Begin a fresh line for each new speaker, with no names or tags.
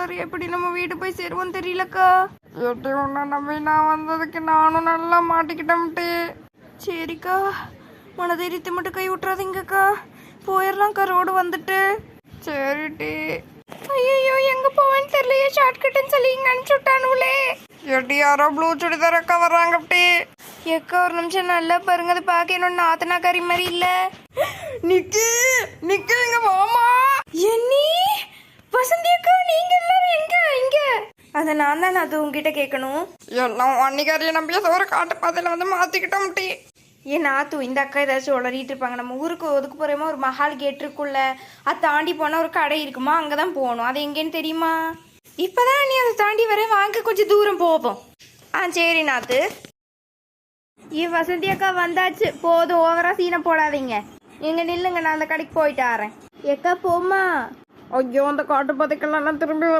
போறாரு. எப்படி நம்ம வீடு போய் சேருவோம் தெரியலக்கா. எட்டி உன்னை நம்பி நான் வந்ததுக்கு நானும் நல்லா மாட்டிக்கிட்டேன்ட்டு. சரிக்கா, மனதைரியத்தை மட்டும் கை விட்டுறாதீங்கக்கா. போயிடலாம்க்கா, ரோடு வந்துட்டு. சரிட்டி. ஐயோ, எங்க போவேன்னு தெரியலையே. ஷார்ட்கட்டுன்னு சொல்லி இங்க அனுப்பிச்சு விட்டானுங்களே. எட்டி யாரோ ப்ளூ சுடிதார் அக்கா வர்றாங்க. அப்படி எக்கா ஒரு நிமிஷம் நல்லா பாருங்க. அதை பார்க்க என்னோட நாத்தனா கறி மாதிரி இல்ல. நிக்கி நிக்கி இங்க போமா. என்னி வசந்தி அக்கா, நீங்க எல்லாரும் எங்க இங்க? அதை நான் தான் அது உங்ககிட்ட கேட்கணும். எல்லாம் அன்னிக்காரியை நம்பிய சோறு காட்டு பாதையில வந்து மாத்திக்கிட்டோம். முட்டி ஏன் நாத்து இந்த அக்கா ஏதாச்சும் உளறிட்டு இருப்பாங்க. நம்ம ஊருக்கு ஒதுக்கு போறோமா, ஒரு மஹால் கேட் இருக்குள்ள, அதை தாண்டி போனா ஒரு கடை இருக்குமா, அங்கதான் போகணும். அது எங்கேன்னு தெரியுமா? இப்பதான் நீ அதை தாண்டி வர, வாங்க கொஞ்சம் தூரம் போவோம். சரி நாத்து. வசந்தி அக்கா வந்தாச்சு. போதும், ஓவரா சீனை போடாதீங்க. எங்க நில்லுங்க, நான் அந்த கடைக்கு போயிட்டு ஆறேன். எக்கா போமா. ஐயோ, அந்த காட்டு பாதைக்கெல்லாம் திரும்பி வர